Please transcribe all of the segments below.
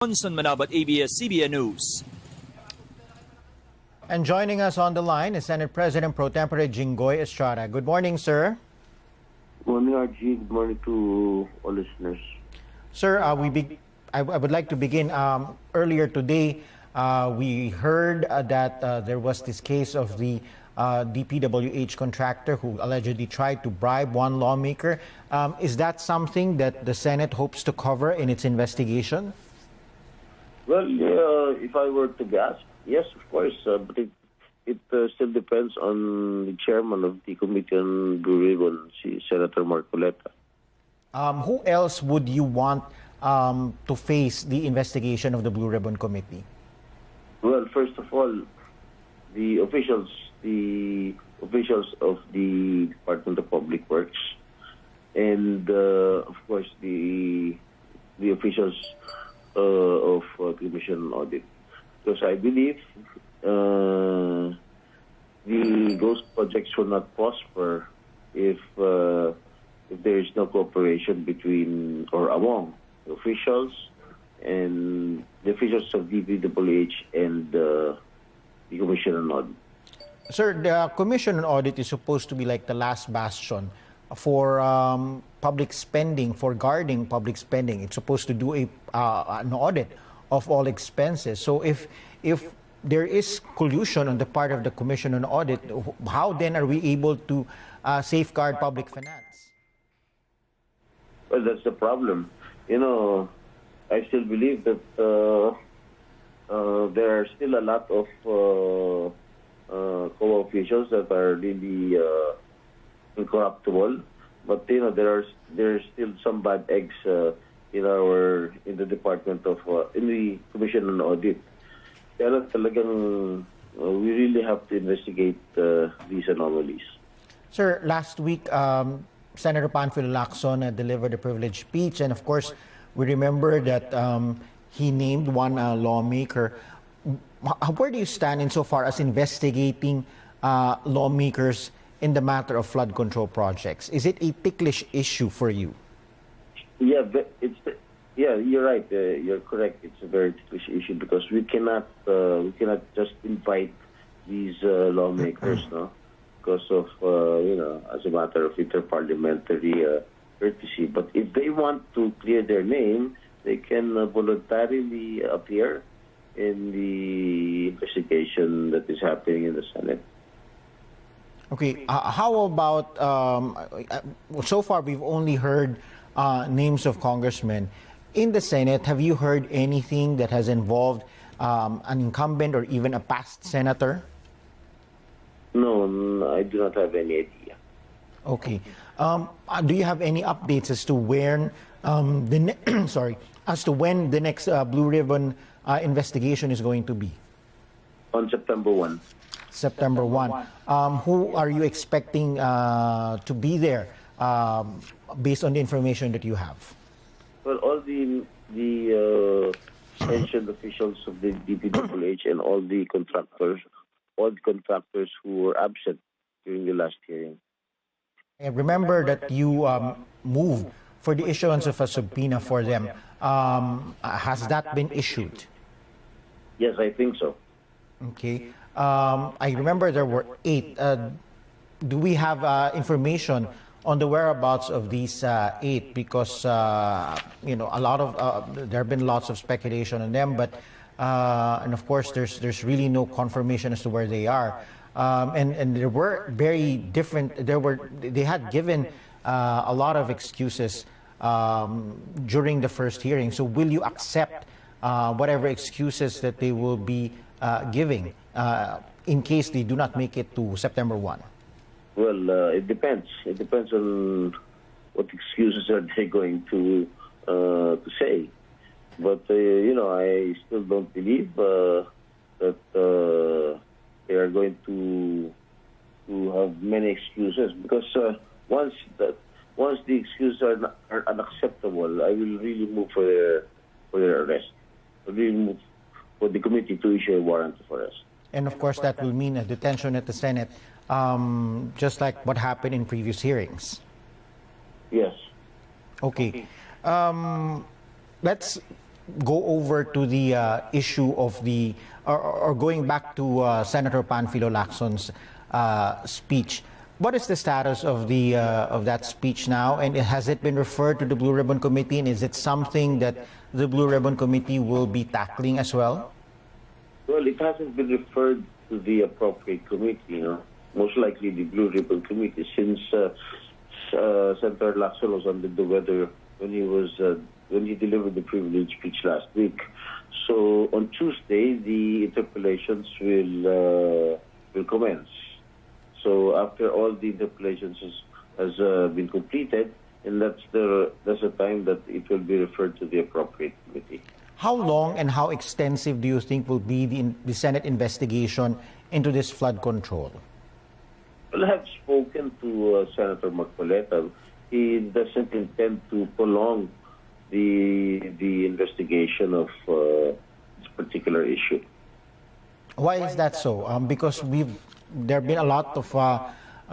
Johnson Manabat, ABS-CBN News. And joining us on the line is Senate President Pro Tempore Jinggoy Estrada. Good morning, sir. Good morning, RG. Good morning to all listeners. Sir, I would like to begin. Earlier today, we heard that there was this case of the DPWH contractor who allegedly tried to bribe one lawmaker. Is that something that the Senate hopes to cover in its investigation? Well, if I were to guess, yes, of course, but it still depends on the chairman of the Committee on Blue Ribbon, Senator Marcoleta. Who else would you want to face the investigation of the Blue Ribbon Committee? Well, first of all, the officials of the Department of Public Works, and of course the officials of Commission on Audit, because I believe the ghost projects will not prosper if there is no cooperation between or among the officials and the officials of DPWH and the Commission on Audit. Sir, the Commission on Audit is supposed to be like the last bastion for public spending, for guarding public spending. It's supposed to do an audit of all expenses. So if there is collusion on the part of the Commission on Audit, how then are we able to safeguard public finance? Well, that's the problem. I still believe that there are still a lot of co-officials that are really incorruptible, but there are still some bad eggs in the Department of in the Commission on Audit. Kaya talagang we really have to investigate these anomalies. Sir, last week Senator Panfilo Lacson delivered a privileged speech, and of course we remember that he named one lawmaker. Where do you stand insofar as investigating lawmakers in the matter of flood control projects? Is it a ticklish issue for you? Yeah, you're right. You're correct. It's a very ticklish issue because we cannot just invite these lawmakers, no, because of as a matter of interparliamentary courtesy. But if they want to clear their name, they can voluntarily appear in the investigation that is happening in the Senate. Okay, how about, so far we've only heard names of congressmen. In the Senate, have you heard anything that has involved an incumbent or even a past senator? No, I do not have any idea. Okay. Do you have any updates as to when the next Blue Ribbon investigation is going to be? On September 1. September 1. Who are you expecting to be there based on the information that you have? Well, all the mentioned officials of the DPWH and all the contractors who were absent during the last hearing. I remember that you moved for the issuance of a subpoena for them. Has that been issued? Yes, I think so. Okay. I remember there were 8. Do we have information on the whereabouts of these 8? Because a lot of there have been lots of speculation on them, but and of course there's really no confirmation as to where they are. And there were very different. They had given a lot of excuses during the first hearing. So will you accept whatever excuses that they will be giving in case they do not make it to September 1? Well, it depends. It depends on what excuses are they going to say. But I still don't believe that they are going to have many excuses, because once the excuses are unacceptable, I will really move for their arrest. I will really move for the committee to issue a warrant of arrest. And of course, that will mean a detention at the Senate, just like what happened in previous hearings. Yes. Okay. Let's go over to the issue of the, or going back to Senator Panfilo Lacson's speech. What is the status of the of that speech now, and has it been referred to the Blue Ribbon Committee, and is it something that the Blue Ribbon Committee will be tackling as well? Well, it hasn't been referred to the appropriate committee, most likely the Blue Ribbon Committee, since Senator Lacson was under the weather when he delivered the privilege speech last week. So on Tuesday, the interpellations will commence. So after all the interpellations has been completed, and that's the time that it will be referred to the appropriate committee. How long and how extensive do you think will be the Senate investigation into this flood control? Well, I have spoken to Senator Marcoleta. He doesn't intend to prolong the investigation of this particular issue. Why is that so? Because there have been a lot of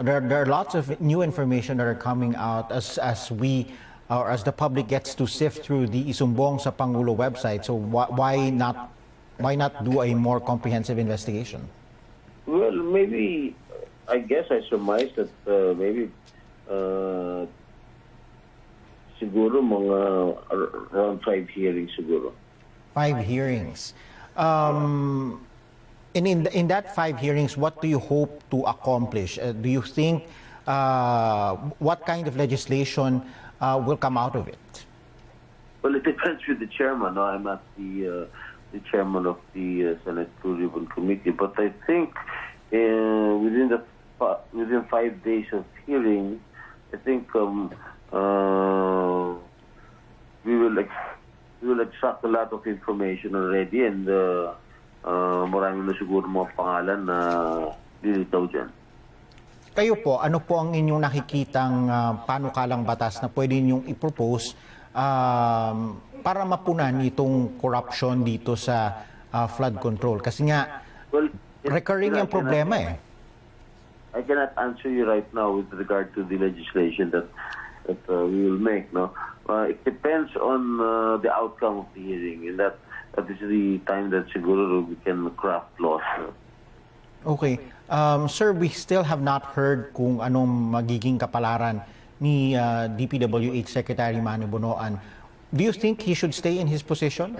there are lots of new information that are coming out as we or as the public gets to sift through the Isumbong sa Pangulo website. So why not do a more comprehensive investigation? Well, maybe I guess I surmise that maybe siguro mga around 5 hearings siguro. 5 hearings. And in that 5 hearings, what do you hope to accomplish? Do you think what kind of legislation will come out of it? Well, it depends with the chairman. No? I'm not the chairman of the Senate Blue Ribbon Committee, but I think within 5 days of hearing, I think we will extract a lot of information already, and marami na siguro mga pangalan na lilitaw dyan. Kayo po, ano po ang inyong nakikitang panukalang batas na pwede ninyong i-propose para mapunan itong corruption dito sa flood control? Kasi nga, recurring yung problema eh. I cannot answer you right now with regard to the legislation that we will make. No, it depends on the outcome of the hearing, and that is the time that siguro we can craft laws. Okay. Sir, we still have not heard kung anong magiging kapalaran ni DPWH Secretary Manny Bonoan. Do you think he should stay in his position?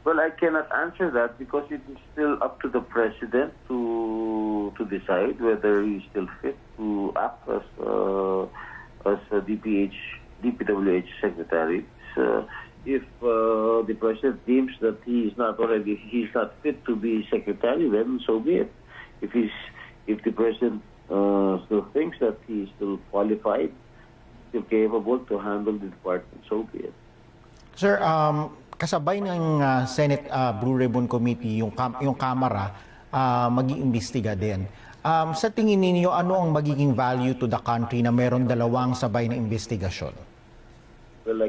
Well, I cannot answer that because it is still up to the President to decide whether he is still fit to act as a DPWH Secretary. So, if the President deems that he is not fit to be Secretary, then so be it. If the President still thinks that he is still qualified, still capable to handle the department, so be it. Sir, kasabay ng Senate Blue Ribbon Committee, yung Kamara, mag-iimbestiga din. Sa tingin ninyo, ano ang magiging value to the country na meron dalawang sabay na investigasyon? Well,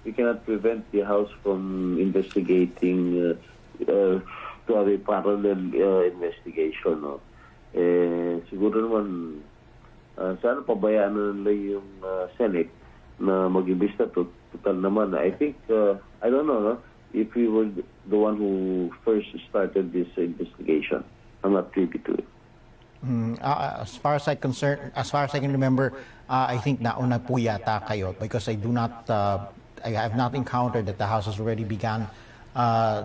we cannot prevent the House from investigating to have a parallel investigation. No? Siguro naman, sana pabayaan na nila yung Senate na mag-imbesta. Total naman. I think, I don't know, no? If we were the one who first started this investigation. I'm not privy to it. As far as I can remember, I think nauna po yata kayo because I have not encountered that the House has already begun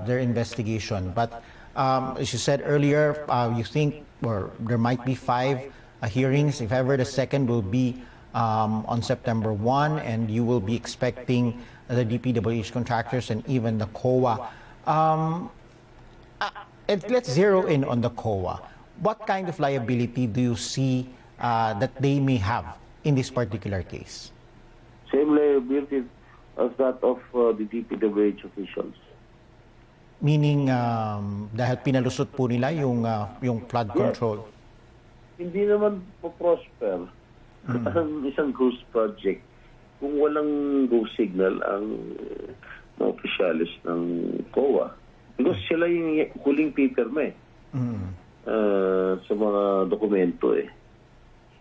their investigation. But as you said earlier, you think there might be 5 hearings. If ever, the second will be on September 1, and you will be expecting the DPWH contractors and even the COA. Let's zero in on the COA. What kind of liability do you see that they may have in this particular case? Same liability as that of the DPWH officials. Meaning, dahil pinalusot po nila yung flood control? Hindi naman po-prosper. Ang isang ghost project, kung walang go signal ang mga opisyalis ng COA. Because sila yung huling pipirma sa mga dokumento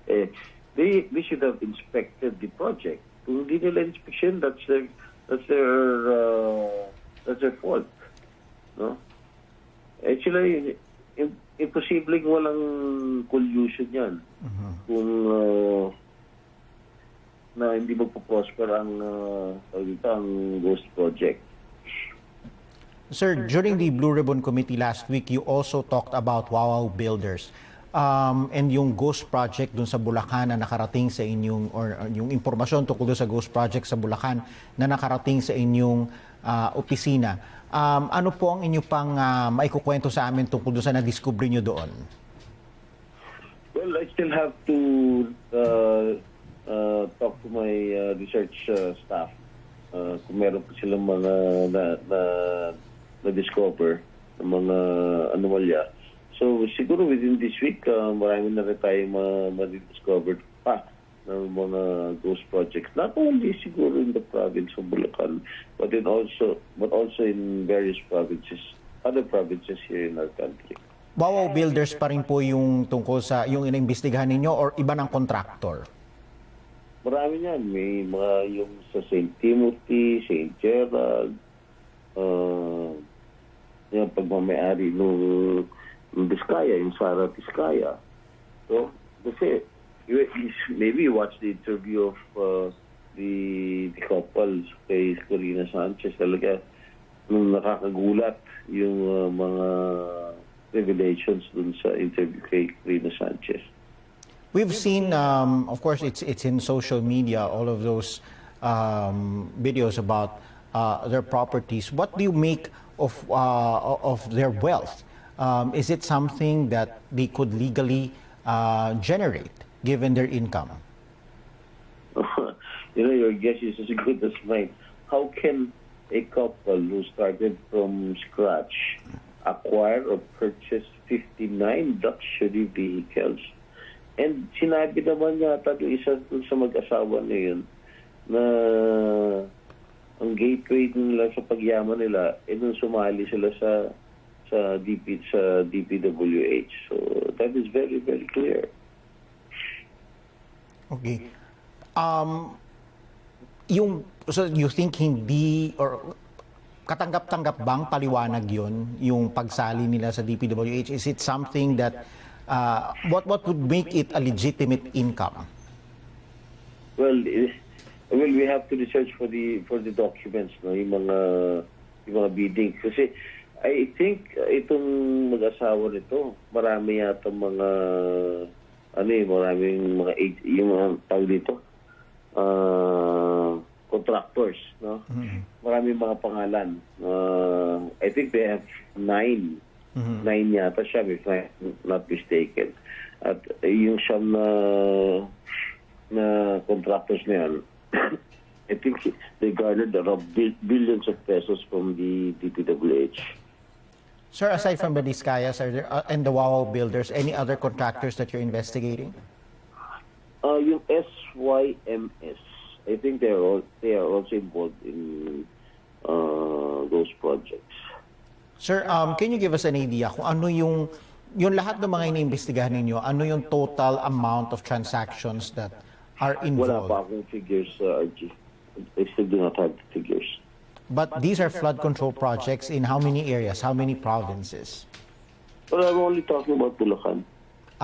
they should have inspected the project. Kung hindi nila inspection, that's their That's their fault. No? Actually, imposible walang collusion yan. Kung na hindi magpo-prosper ang ghost project. Sir, during the Blue Ribbon Committee last week, you also talked about Wow Builders and yung ghost project dun sa Bulacan na nakarating sa inyong, or yung impormasyon tungkol dun sa ghost project sa Bulacan na nakarating sa inyong opisina. Ano po ang inyo pang maikukwento sa amin tungkol dun sa na-discover nyo doon? Well, I still have to talk to my research staff kung meron pa silang mga na-discover ng mga anomalya. So, siguro within this week, marami na rin tayong ma-discover pa ng mga ghost projects. Not only siguro in the province of Bulacan, but also in various provinces, other provinces here in our country. Wow Builders pa rin po yung tungkol sa yung inimbestigahan ninyo or iba ng contractor? Marami yan. May mga yung sa St. Timothy, St. Gerald, yung pagmamayari ng Vizcaya, yung Sara Vizcaya. So, kasi, maybe you watch the interview of the couple kay Corina Sanchez. Talaga, nakakagulat yung mga revelations dun sa interview kay Corina Sanchez. We've seen, of course, it's in social media, all of those videos about their properties. What do you make of their wealth? Is it something that they could legally generate, given their income? Your guess is as good as mine. How can a couple who started from scratch acquire or purchase 59 luxury vehicles? And sinabi naman yata doon isa sa mag-asawa na yun na ang gateway nila sa pagyaman nila nung sumali sila sa DPWH. So that is very, very clear. Okay. So you think hindi or katanggap-tanggap bang paliwanag yun yung pagsali nila sa DPWH? Is it something that what would make it a legitimate income? Well, we have to research for the documents, no, yung mga bidding. Kasi I think itong mag-asawa nito, marami yata maraming mga yung tawag dito, contractors, no? Mm-hmm. Maraming mga pangalan. I think they have 9. 9 yata siya, if I'm not mistaken. At yung siyam na contractors na yan, I think they garnered around billions of pesos from the DPWH. Sir, aside from the Vizcayas and the Wow Builders, any other contractors that you're investigating? Yung SYMS, I think they are also involved in those projects. Sir, can you give us an idea kung ano yung lahat ng mga iniimbestigahan ninyo, ano yung total amount of transactions that are involved? Wala pa akong figures, RG. I still do not have the figures. But these are flood control projects in how many areas, how many provinces? Well, I'm only talking about Bulacan.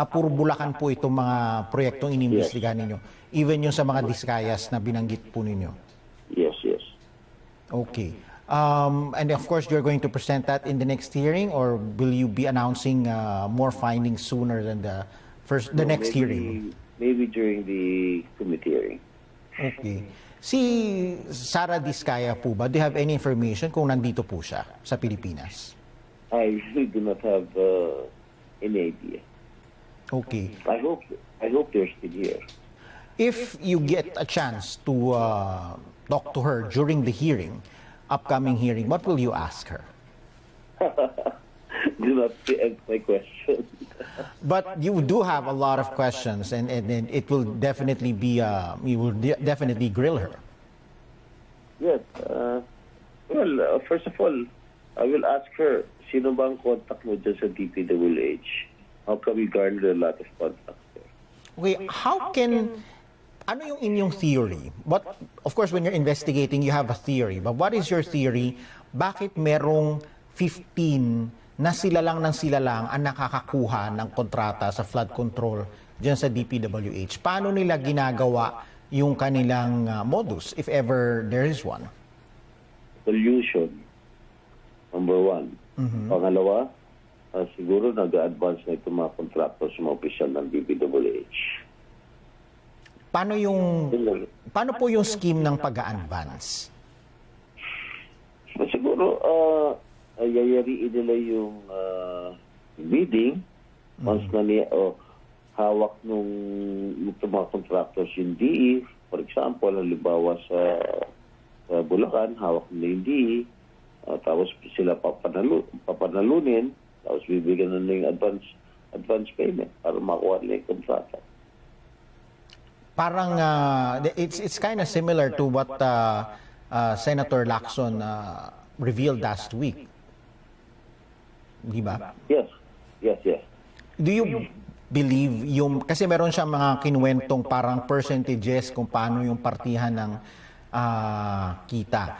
Puro Bulacan po itong mga proyektong iniimbestigahan ninyo. Even yung sa mga Vizcayas na binanggit po ninyo. Yes. Okay. And of course, you're going to present that in the next hearing, or will you be announcing more findings sooner than the next hearing? Maybe during the committee hearing. Okay. Si Sara Vizcaya po ba, do you have any information kung nandito po siya sa Pilipinas? I really do not have any idea. Okay. I hope they're still here. If you get a chance to talk to her during the hearing, upcoming hearing, what will you ask her? Do not preempt my question. But you do have a lot of questions, and it will definitely be, you will definitely grill her. Yes. Well, first of all, I will ask her, sino ba ang contact mo dyan sa DPWH? How come you garnered a lot of contacts there? Okay, how can, Ano yung inyong theory? Of course, when you're investigating, you have a theory. But what is your theory? Bakit merong 15 na sila lang ang nakakakuha ng kontrata sa flood control dyan sa DPWH? Paano nila ginagawa yung kanilang modus, if ever there is one? Pollution, number one. Pangalawa, siguro nag-advance na itong mga contractors, mga opisyal ng DPWH. Paano po yung scheme ng pag-a-advance? Siguro, yayariin nila yung bidding once na hawak nung mga contractors yung DE. For example, halimbawa sa Bulacan, hawak nila yung DE. Tapos sila papanalunin, tapos bibigyan na yung advance payment para makuha nila yung kontrata. Parang it's kind of similar to what Senator Lacson revealed last week. Di ba? Yes. Do you believe kasi meron siyang mga kinuwentong parang percentages kung paano yung partihan ng kita.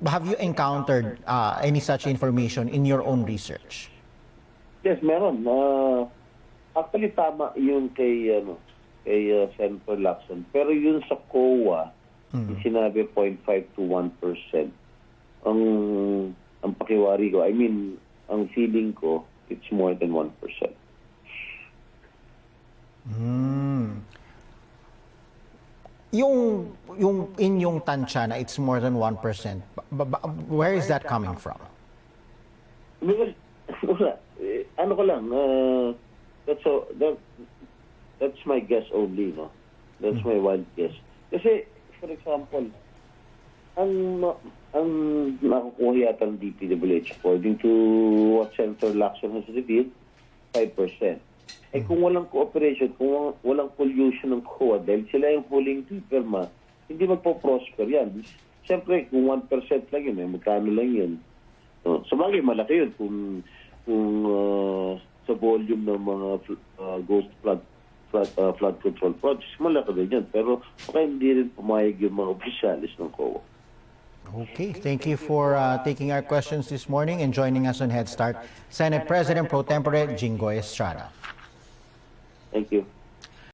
Have you encountered any such information in your own research? Yes, meron. Actually, tama yun kay Senator Lacson. Pero yun sa COA, sinabi 0.5 to 1%. Ang pakiwari ko, ang feeling ko, it's more than 1%. Yung inyong tansya na it's more than 1%, where is that coming from? Ano ko lang, that's my guess only, no? That's my wild guess. Kasi, for example, ang nakukuha yata ng DPWH, according to what Senator Lacson has revealed, 5%. Kung walang cooperation, kung walang pollution ng COA, dahil sila yung huling pirma, hindi magpo-prosper yan. Siyempre, kung 1% lang yun, magkano lang yun. No? So, bagay, malaki yun kung sa volume ng mga ghost flood control projects, malaki din yun. Pero, baka hindi rin pumayag yung mga opisyalis ng COA. Okay, thank you for taking our questions this morning and joining us on Head Start. Senate President Pro Tempore Jinggoy Estrada. Thank you.